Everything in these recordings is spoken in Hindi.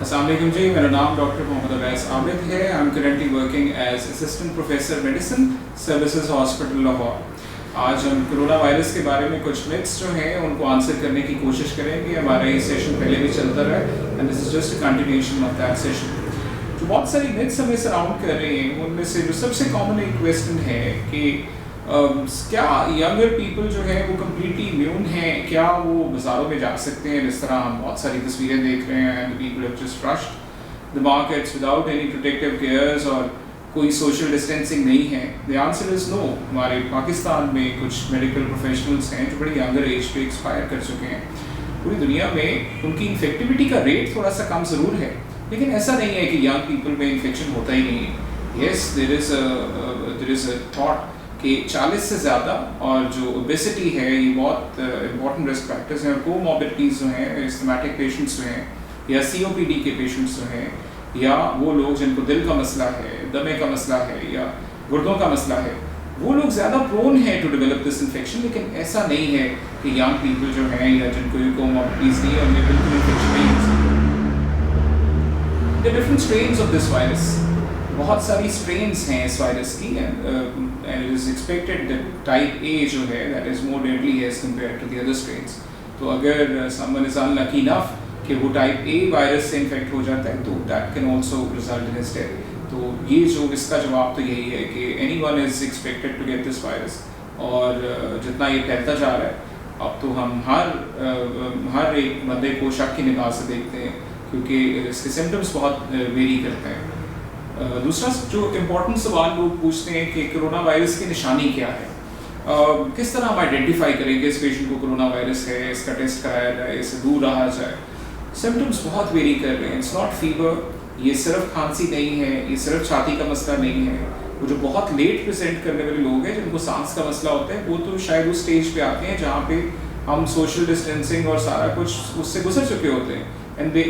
अस्सलाम वालेकुम जी, मेरा नाम डॉक्टर मोहम्मद अवैस आबिद है। I am currently working as assistant professor medicine services hospital Lahore. आज हम कोरोना वायरस के बारे में कुछ मिथ्स जो हैं उनको आंसर करने की कोशिश करेंगे। हमारा ये सेशन पहले भी चलता रहा है and this is just a continuation of that session. जो बहुत सारी मिथ्स हमें सराउंड कर रही हैं उनमें से जो सबसे कॉमन एक क्वेश्चन है कि क्या यंगर पीपल जो है वो कम्प्लीटली इम्यून हैं, क्या वो बाज़ारों में जा सकते हैं? जिस तरह हम बहुत सारी तस्वीरें देख रहे हैं and people have just rushed the markets without any protective cares और कोई सोशल डिस्टेंसिंग नहीं है। The answer is no. हमारे पाकिस्तान में कुछ मेडिकल प्रोफेशनल्स हैं जो बड़ी यंगर एज पे एक्सपायर कर चुके हैं। पूरी दुनिया में उनकी इन्फेक्टिविटी का रेट थोड़ा सा कम ज़रूर है, लेकिन ऐसा नहीं है कि यंग पीपल में इन्फेक्शन होता ही नहीं है। Yes, there is a thought कि 40 से ज़्यादा और जो ओबेसिटी है ये बहुत इंपॉर्टेंट रिस्क फैक्टर्स हैं। और कोमॉर्बिडिटीज़ जो हैं, एस्थमेटिक पेशेंट्स जो हैं या COPD के पेशेंट्स जो हैं या वो लोग जिनको दिल का मसला है, दमे का मसला है या गुर्दों का मसला है, वो लोग ज़्यादा प्रोन हैं टू डेवलप दिस इन्फेक्शन। लेकिन ऐसा नहीं है कि यंग पीपल जो हैं या जिनको ये कोमॉर्बिडिटीज़ नहीं है उनमें बिल्कुल इन्फेक्शन नहीं हो सकती। The different strains of this virus, बहुत सारी स्ट्रेन्स हैं इस वायरस की and it is expected that type A जो है that is more deadly as compare to the other strains. तो अगर समवन इज़ अनलकी इनफ कि वो टाइप A वायरस से इन्फेक्ट हो जाता है तो that can also result in his death. तो ये जो इसका जवाब तो यही है कि anyone is expected to get this virus. और जितना ये फैलता जा रहा है अब तो हम हर एक बंदे को शक की निगाह से देखते हैं क्योंकि इसके सिम्टम्स बहुत वेरी करते हैं। दूसरा जो इम्पोर्टेंट सवाल लोग पूछते हैं कि कोरोना वायरस की निशानी क्या है, किस तरह हम आइडेंटिफाई करेंगे इस पेशेंट को कोरोना वायरस है, इसका टेस्ट कराया जाए, इससे दूर रहा जाए। सिम्टम्स बहुत वेरी कर रहे हैं। इट्स नॉट फीवर, ये सिर्फ खांसी नहीं है, ये सिर्फ छाती का मसला नहीं है। वो जो बहुत लेट प्रेजेंट करने वाले लोग हैं जिनको सांस का मसला होता है वो तो शायद उस स्टेज पे आते हैं जहाँ पे हम सोशल डिस्टेंसिंग और सारा कुछ उससे गुजर चुके होते हैं and they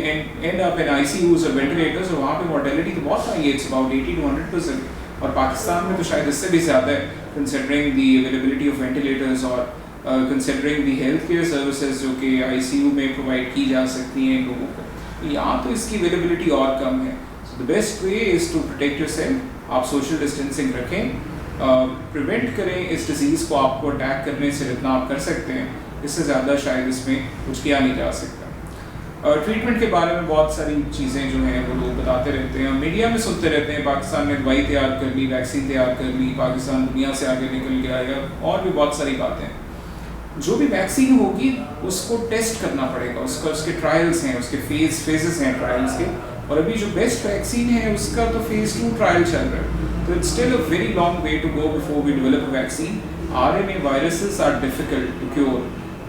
end up in ICUs और ventilators और वहाँ पे mortality तो बहुत हाई है, it's about 80 to 100%। और पाकिस्तान में तो शायद इससे भी ज़्यादा है considering the availability of ventilators और considering the health care services जो कि ICU में provide की जा सकती हैं लोगों को। यहाँ तो इसकी availability और कम है। So the best way is to protect yourself। आप social distancing रखें, prevent करें इस disease को, आपको attack करने से जितना आप कर सकते हैं इससे ज़्यादा शायद इसमें कुछ किया नहीं जा सकता। ट्रीटमेंट के बारे में बहुत सारी चीज़ें जो हैं वो लोग बताते रहते हैं, मीडिया में सुनते रहते हैं। पाकिस्तान ने दवाई तैयार कर ली, वैक्सीन तैयार कर ली, पाकिस्तान दुनिया से आगे निकल गया या और भी बहुत सारी बातें। जो भी वैक्सीन होगी उसको टेस्ट करना पड़ेगा, उसके ट्रायल्स हैं, उसके फेजेस हैं ट्रायल्स के। और अभी जो बेस्ट वैक्सीन है उसका तो फेज़ 2 ट्रायल चल रहा है। तो it's still a very long way to go before we develop a vaccine. RNA viruses are difficult to cure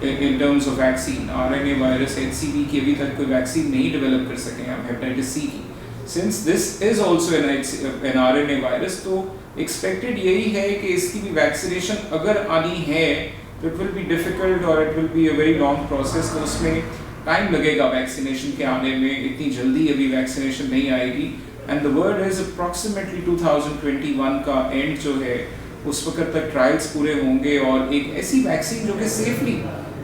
in terms of vaccine। RNA virus HCV की अभी तक कोई वैक्सीन नहीं डेवलप कर सके हम हेपेटाइटिस C की। Since this is also an RNA virus तो एक्सपेक्टेड यही है कि इसकी भी वैक्सीनेशन अगर आनी है तो इट विल बी डिफ़िकल्ट और it will be a very long process. तो उसमें टाइम लगेगा वैक्सीनेशन के आने में, इतनी जल्दी अभी वैक्सीनेशन नहीं आएगी। And the word is approximately 2021 का एंड जो है उस वक्त तक ट्रायल्स पूरे होंगे और एक ऐसी वैक्सीन जो कि सेफली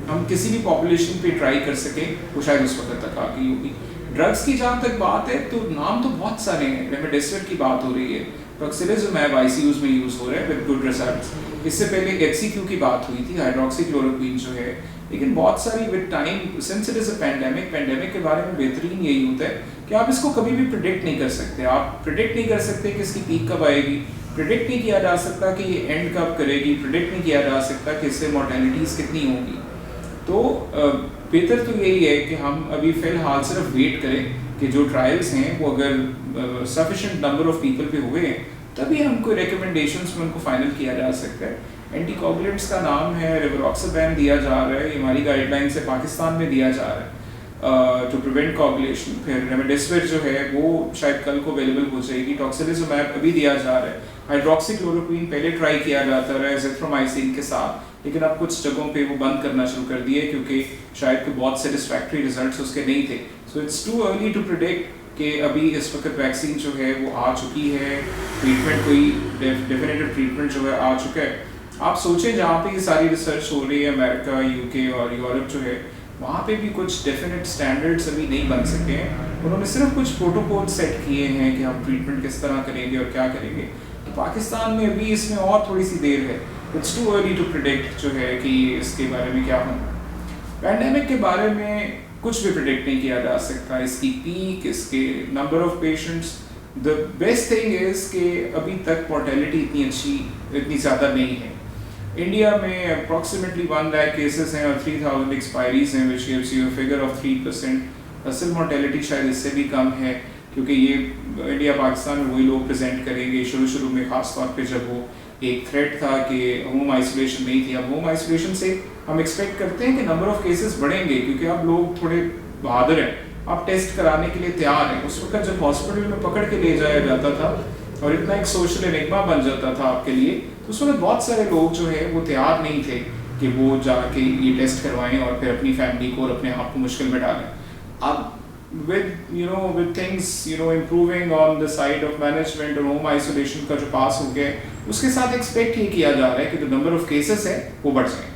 हम किसी भी पॉपुलेशन पे ट्राई कर सकें वो शायद उस वक्त तक आ गई होगी। ड्रग्स की जहाँ तक बात है तो नाम तो बहुत सारे हैं। रेमडेसिविर की बात हो रही है, टोसिलिजुमैब ICUs में यूज़ हो रहा है विद गुड रिजल्ट्स। इससे पहले HCQ की बात हुई थी, हाइड्रोक्सीक्लोरोक्वीन जो है। लेकिन बहुत सारी with time since it is a pandemic के बारे में बेहतरीन यही होता है कि आप इसको कभी भी प्रिडिक्ट नहीं कर सकते। आप प्रिडिक्ट नहीं कर सकते कि इसकी पीक कब आएगी, प्रिडिक्ट नहीं किया जा सकता कि ये एंड कब करेगी, प्रिडिक्ट नहीं किया जा सकता कि इससे मॉर्टेलिटीज़ कितनी होगी। तो बेहतर तो यही है कि हम अभी फ़िलहाल सिर्फ वेट करें कि जो ट्रायल्स हैं वो अगर सफिशेंट नंबर ऑफ़ पीपल पे हुए हैं तभी हमको रिकमेंडेशंस में उनको फाइनल किया जा सकता है। एंटीकोगुलेंट्स का नाम है रिवरोक्साबैन दिया जा रहा है, ये हमारी गाइडलाइन से पाकिस्तान में दिया जा रहा है टू प्रिवेंट कोगुलेशन। फिर रेमडेसिविर जो है वो शायद कल को अवेलेबल हो जाएगी। टोसिलिजुमैब अभी दिया जा रहा है। हाइड्रोक्सीक्लोरोक्वीन पहले ट्राई किया जाता रहा है एजिथ्रोमाइसिन के साथ, लेकिन अब कुछ जगहों पे वो बंद करना शुरू कर दिए क्योंकि शायद कोई बहुत सेटिस्फैक्ट्री रिजल्ट्स उसके नहीं थे। So it's too early to predict कि अभी इस वक्त वैक्सीन जो है वो आ चुकी है, ट्रीटमेंट कोई डेफिनेटिव ट्रीटमेंट जो है आ चुका है। आप सोचें जहाँ पे ये सारी रिसर्च हो रही है, अमेरिका, UK और यूरोप जो है, वहाँ पे भी कुछ डेफिनेट स्टैंडर्ड्स अभी नहीं बन सके हैं। उन्होंने सिर्फ कुछ प्रोटोकॉल सेट किए हैं कि हम ट्रीटमेंट किस तरह करेंगे और क्या करेंगे। तो पाकिस्तान में अभी इसमें और थोड़ी सी देर है, it's too early to predict जो है कि इसके बारे में क्या होगा। पैंडेमिक के बारे में कुछ भी प्रिडिक्ट नहीं किया जा सकता, इसकी पीक, इसके number of patients. The best thing is कि अभी तक मोर्टेलिटी इतनी ज़्यादा नहीं है। इंडिया में अप्रॉक्सीमेटली 1 लाख केसेस हैं और 3000 एक्सपायरीज हैं, which gives you a figure of 3%। असल मोर्टेलिटी शायद इससे भी कम है, क्योंकि ये इंडिया पाकिस्तान में वही लोग प्रेजेंट करेंगे शुरू में, ख़ास तौर पे जब वो एक थ्रेट था कि होम आइसोलेशन नहीं थी। अब होम आइसोलेशन से हम एक्सपेक्ट करते हैं कि नंबर ऑफ केसेस बढ़ेंगे, क्योंकि अब लोग थोड़े बहादुर हैं, अब टेस्ट कराने के लिए तैयार हैं। उस वक्त जब हॉस्पिटल में पकड़ के ले जाया जाता था और इतना एक सोशल एनिग्मा बन जाता था आपके लिए, तो उस वक्त बहुत सारे लोग जो है वो तैयार नहीं थे कि वो जाके ये टेस्ट करवाएं और फिर अपनी फैमिली को और अपने आप को मुश्किल में डालें। अब with things improving on the side of management और होम आइसोलेशन का जो पास हो गया है, उसके साथ एक्सपेक्ट ये किया जा रहा है कि जो नंबर ऑफ केसेस है वो बढ़ जाए।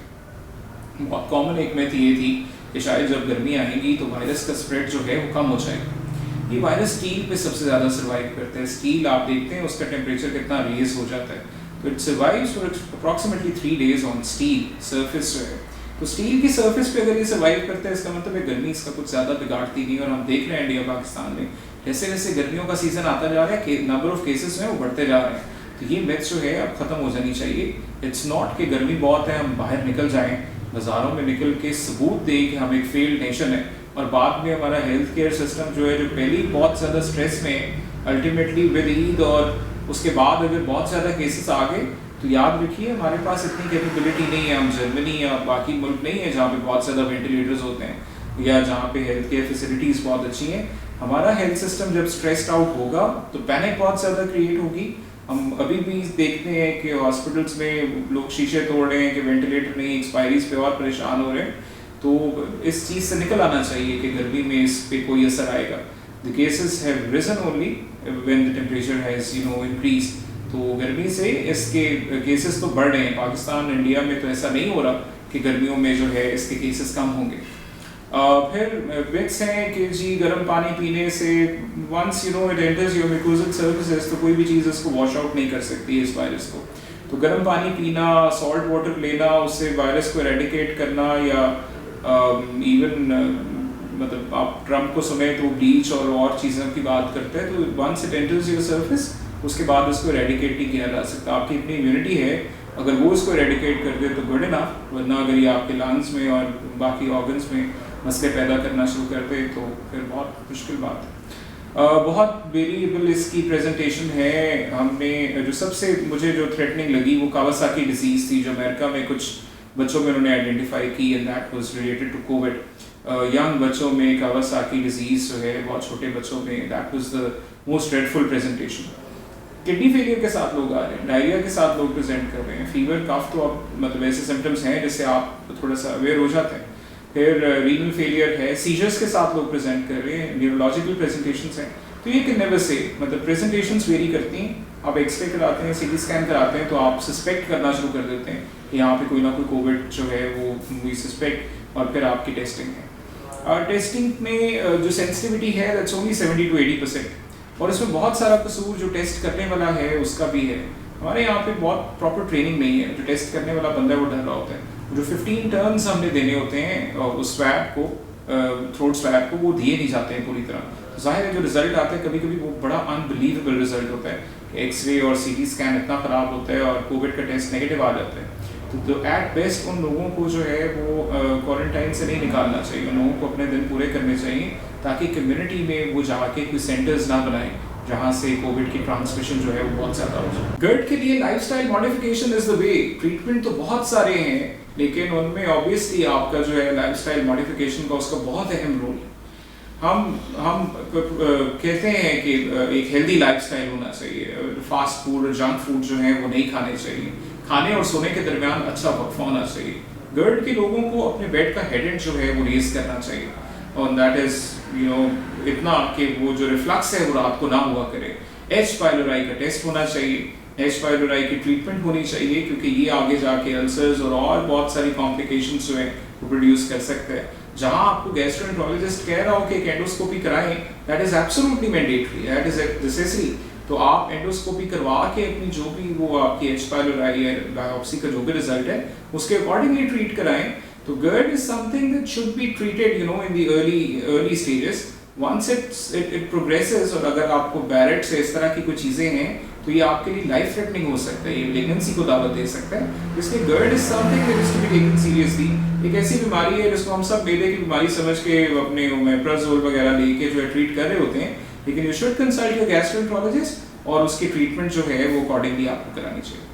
बहुत कॉमन एक मिथ ये थी कि शायद जब गर्मी आएगी तो वायरस का स्प्रेड जो है वो कम हो जाएगा। ये वायरस स्टील पे सबसे ज़्यादा सर्वाइव करते हैं। स्टील आप देखते हैं उसका टेम्परेचर कितना रेज हो जाता है, तो it survives for approximately 3 days on steel surface जो है। तो स्टील की सरफेस पे अगर ये सर्वाइव करता है, इसका मतलब है गर्मी इसका कुछ ज़्यादा बिगाड़ती नहीं। और हम देख रहे हैं इंडिया पाकिस्तान में जैसे जैसे गर्मियों का सीज़न आता जा रहा है, नंबर ऑफ केसेस हैं वो बढ़ते जा रहे हैं। तो ये मिथ जो है अब ख़त्म हो जानी चाहिए। इट्स नॉट कि गर्मी बहुत है हम बाहर निकल जाएँ, बाज़ारों में निकल के सबूत दें कि हम एक फेल्ड नेशन है, और बाद में हमारा हेल्थ केयर सिस्टम जो है, जो पहले ही बहुत ज़्यादा स्ट्रेस में है, अल्टीमेटली विद ईद और उसके बाद अगर बहुत ज़्यादा केसेस आ गए तो याद रखिए हमारे पास इतनी कैपेबिलिटी नहीं है। हम जर्मनी या बाकी मुल्क नहीं है जहाँ पे बहुत ज़्यादा वेंटिलेटर्स होते हैं या जहाँ पे हेल्थ केयर फैसिलिटीज़ बहुत अच्छी हैं। हमारा हेल्थ सिस्टम जब स्ट्रेस्ड आउट होगा तो पैनिक बहुत ज़्यादा क्रिएट होगी। हम अभी भी देखते हैं कि हॉस्पिटल्स में लोग शीशे तोड़ रहे हैं कि वेंटिलेटर नहीं, एक्सपायरीज पे और परेशान हो रहे हैं। तो इस चीज़ से निकल आना चाहिए कि गर्मी में इस पे कोई असर आएगा। The cases have risen only when the temperature has increase. तो गर्मी से इसके केसेस तो बढ़ रहे हैं। पाकिस्तान, इंडिया में तो ऐसा नहीं हो रहा कि गर्मियों में जो है इसके केसेस कम होंगे। फिर मिथ्स हैं कि जी गर्म पानी पीने से once it enters your mucosal surfaces तो कोई भी चीज़ इसको वॉश आउट नहीं कर सकती है इस वायरस को। तो गर्म पानी पीना, सॉल्ट वाटर लेना, उससे वायरस को एरेडिकेट करना, या इवन मतलब आप ट्रम्प को सुने तो ब्लीच और चीज़ों की बात करते हैं। तो once it enters your surface उसके बाद उसको एरेडिकेट नहीं किया जा सकता। आपकी इतनी इम्यूनिटी है, अगर वो इसको एरेडिकेट कर दे तो गुड इनफ, वरना अगर ये आपके लंग्स में और बाकी ऑर्गन्स में मसले पैदा करना शुरू कर दे तो फिर बहुत मुश्किल बात है। बहुत वेरिएबल इसकी प्रेजेंटेशन है। हमने जो सबसे मुझे जो थ्रेटनिंग लगी वो कावासाकी डिजीज़ थी, जो अमेरिका में कुछ बच्चों में उन्होंने आइडेंटिफाई की, and that was related to covid. Young बच्चों में कावासाकी डिजीज़ जो है, बहुत छोटे बच्चों में, that was the most dreadful presentation. Kidney failure के साथ लोग आ रहे हैं, डायरिया के साथ लोग प्रेजेंट कर रहे हैं, फीवर, कफ, तो अब मतलब ऐसे सिम्टम्स हैं जिससे आप थोड़ा सा अवेयर हो जाते हैं। फिर रीनल फेलियर है, सीजर्स के साथ लोग प्रेजेंट कर रहे हैं, न्यूरोलॉजिकल प्रेजेंटेशंस हैं। तो ये कैन नेवर से, मतलब प्रेजेंटेशंस वेरी करती हैं। आप एक्सरे कराते हैं, सीटी स्कैन कराते हैं, तो आप सस्पेक्ट करना शुरू कर देते हैं कि यहाँ पे कोई ना कोई कोविड जो है वो वी सस्पेक्ट, और फिर आपकी टेस्टिंग है। टेस्टिंग में जो सेंसिटिविटी है दैट्स ओनली 70 to 80%, और इसमें बहुत सारा कसूर जो टेस्ट करने वाला है उसका भी है। हमारे यहाँ पे बहुत प्रॉपर ट्रेनिंग नहीं है। जो टेस्ट करने वाला बंदा है वो डर रहा होता है। जो 15 टर्न्स हमने देने होते हैं उस स्वैब को, थ्रोट स्वैब को, वो दिए नहीं जाते हैं पूरी तरह। तो जाहिर है जो रिजल्ट आता है कभी कभी वो बड़ा अनबिलीवेबल रिजल्ट होता है। एक्सरे और सीटी स्कैन इतना ख़राब होता है और कोविड का टेस्ट नेगेटिव आ जाता है। तो एट बेस्ट उन लोगों को जो है वो क्वारंटाइन से नहीं निकालना चाहिए। उन लोगों को अपने दिन पूरे करने चाहिए ताकि कम्युनिटी में वो जाके कोई सेंटर्स ना बनाएं जहाँ से कोविड की ट्रांसमिशन जो है वो बहुत ज़्यादा हो जाए। GERD के लिए lifestyle modification is the way. Treatment तो बहुत सारे हैं, लेकिन उनमें ऑब्वियसली आपका जो है लाइफस्टाइल मॉडिफिकेशन का उसका बहुत अहम रोल है। हम कहते हैं कि एक हेल्दी लाइफस्टाइल होना चाहिए। फास्ट फूड और जंक फूड जो है वो नहीं खाने चाहिए। खाने और सोने के दरमियान अच्छा वक्फा होना चाहिए। GERD के लोगों को अपने बेड का हेड एंड जो है वो रेज करना चाहिए, और दैट इज़ इतना कि वो जो रिफ्लक्स है वो रात को ना हुआ करे। H. pylori का टेस्ट होना चाहिए। H. pylori की ट्रीटमेंट होनी चाहिए, क्योंकि ये आगे जाके अल्सर्स और बहुत सारी कॉम्प्लिकेशंस जो है वो प्रोड्यूस कर सकते हैं। जहां आपको गैस्ट्रोएंटरोलॉजिस्ट कह रहा हो कि एंडोस्कोपी कराएं, that is absolutely mandatory, that is necessary. तो आप एंडोस्कोपी करवा के अपनी जो भी वो आपकी एच पाइलोरी या बायोप्सी का जो भी रिजल्ट है उसके अकॉर्डिंगली ट्रीट कराएं। तो GERD is something that should be treated, you know, in the early stages. Once it progresses, और अगर आपको बैरेट से इस तरह की कोई चीज़ें हैं तो ये आपके लिए लाइफ थ्रेटनिंग हो सकता है, ये प्रेगनेंसी को दावत दे सकता है। इसलिए GERD is something that is to be taken seriously। एक ऐसी बीमारी है जिसको हम सब बेबे की बीमारी समझ के अपने ओमेप्राजोल वगैरह लेके जो है ट्रीट कर रहे होते हैं, लेकिन you should consult your gastroenterologist और उसकी ट्रीटमेंट जो है वो अकॉर्डिंगली आपको करानी चाहिए।